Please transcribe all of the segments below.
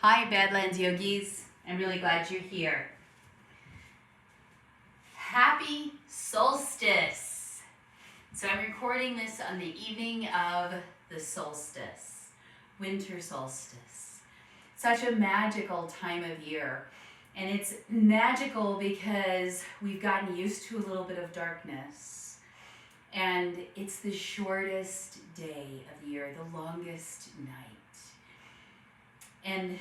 Hi Badlands Yogis, I'm really glad you're here. Happy Solstice! So I'm recording this on the evening of the solstice, winter solstice. Such a magical time of year. And it's magical because we've gotten used to a little bit of darkness. And it's the shortest day of the year, the longest night. And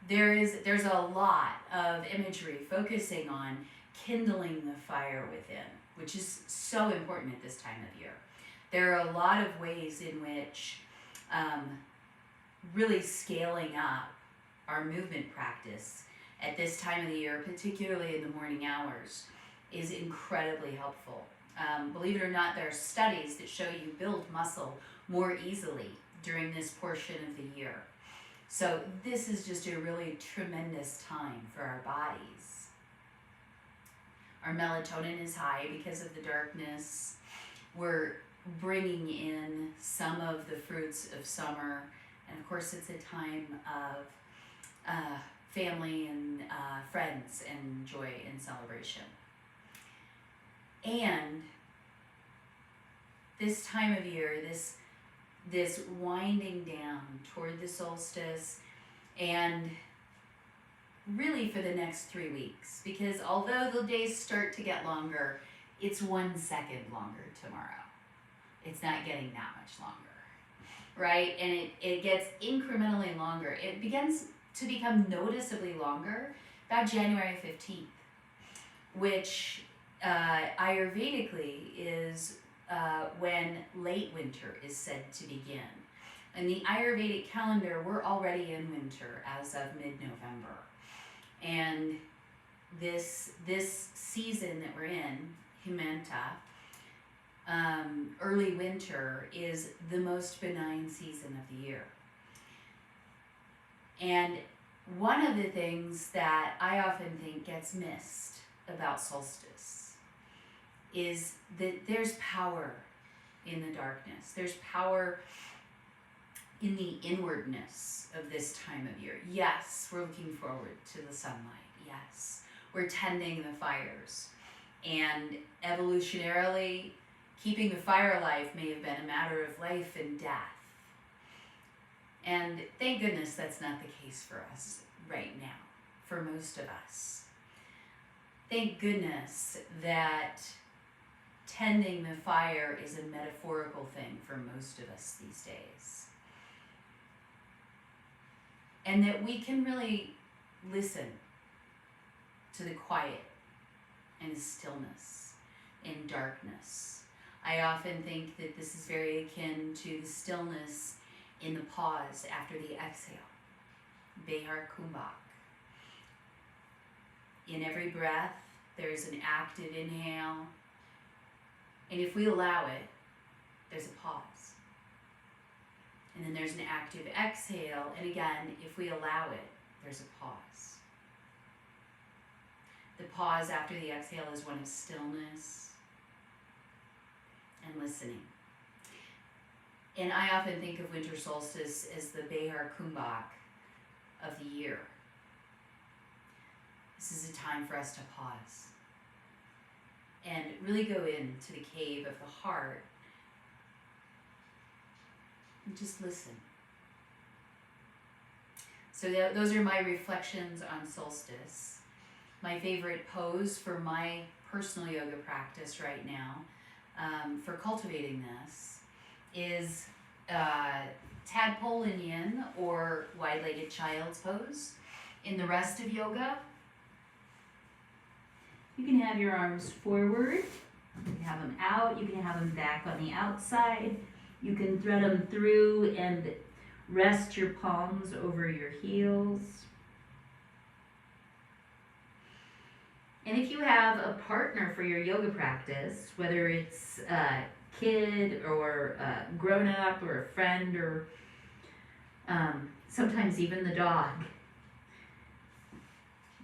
there's a lot of imagery focusing on kindling the fire within, which is so important at this time of year. There are a lot of ways in which really scaling up our movement practice at this time of the year, particularly in the morning hours, is incredibly helpful. Believe it or not, there are studies that show you build muscle more easily during this portion of the year. So this is just a really tremendous time for our bodies. Our melatonin is high because of the darkness. We're bringing in some of the fruits of summer. And of course, it's a time of family and friends and joy and celebration. And this time of year, this winding down toward the solstice, and really for the next 3 weeks, because although the days start to get longer, it's 1 second longer tomorrow. It's not getting that much longer, right? And it gets incrementally longer. It begins to become noticeably longer about January 15th, which Ayurvedically is when late winter is said to begin. In the Ayurvedic calendar, we're already in winter as of mid-November. And this season that we're in, Himanta, early winter, is the most benign season of the year. And one of the things that I often think gets missed about solstice is that there's power in the darkness. There's power in the inwardness of this time of year. Yes, we're looking forward to the sunlight. Yes, we're tending the fires. And evolutionarily, keeping the fire alive may have been a matter of life and death. And thank goodness that's not the case for us right now, for most of us. Thank goodness that tending the fire is a metaphorical thing for most of us these days. And that we can really listen to the quiet and stillness in darkness. I often think that this is very akin to the stillness in the pause after the exhale, Behar Kumbhak. In every breath, there's an active inhale. And if we allow it, there's a pause. And then there's an active exhale. And again, if we allow it, there's a pause. The pause after the exhale is one of stillness and listening. And I often think of winter solstice as the Behar Kumbhak of the year. This is a time for us to pause and really go into the cave of the heart and just listen. So those are my reflections on solstice. My favorite pose for my personal yoga practice right now, for cultivating this, is Tadpole in Yin, or wide-legged child's pose. In the rest of yoga, you can have your arms forward, you can have them out, you can have them back on the outside, you can thread them through and rest your palms over your heels. And if you have a partner for your yoga practice, whether it's a kid or a grown-up or a friend or sometimes even the dog,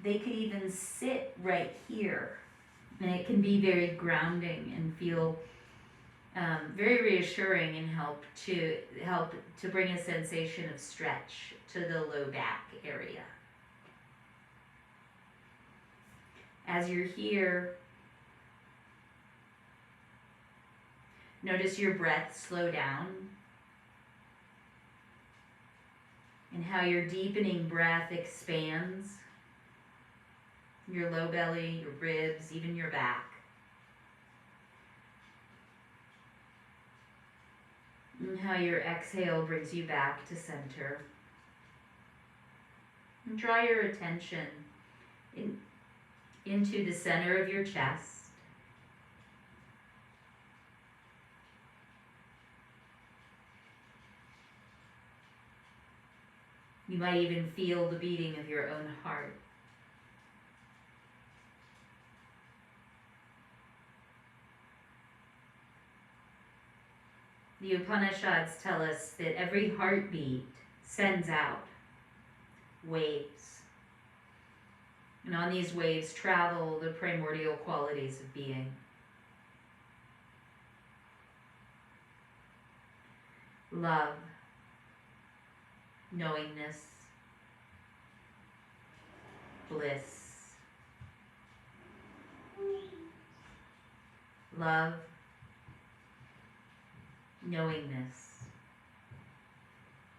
they could even sit right here, and it can be very grounding and feel Very reassuring and help to bring a sensation of stretch to the low back area. As you're here, notice your breath slow down and how your deepening breath expands your low belly, your ribs, even your back. And how your exhale brings you back to center. And draw your attention into the center of your chest. You might even feel the beating of your own heart. The Upanishads tell us that every heartbeat sends out waves. And on these waves travel the primordial qualities of being. Love, knowingness, bliss. Love, knowingness,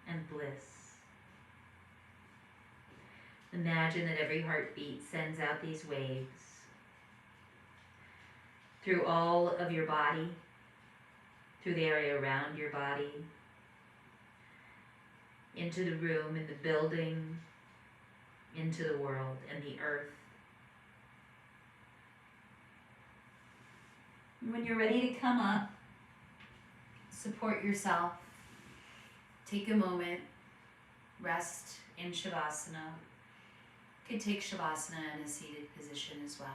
and bliss. Imagine that every heartbeat sends out these waves through all of your body, through the area around your body, into the room, in the building, into the world and the earth. And when you're ready to come up, Support yourself. Take a moment. Rest in Shavasana. You could take Shavasana in a seated position as well.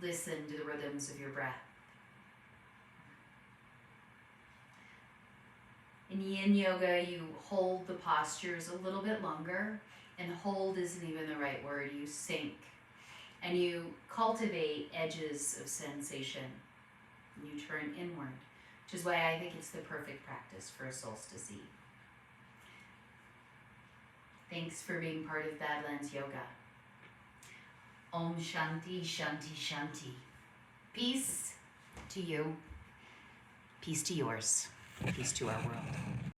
Listen to the rhythms of your breath. In Yin Yoga, you hold the postures a little bit longer, and hold isn't even the right word. You sink, and you cultivate edges of sensation. And you turn inward, which is why I think it's the perfect practice for a solstice eve. Thanks for being part of Badlands Yoga. Om Shanti, Shanti, Shanti. Peace to you. Peace to yours. Peace to our world.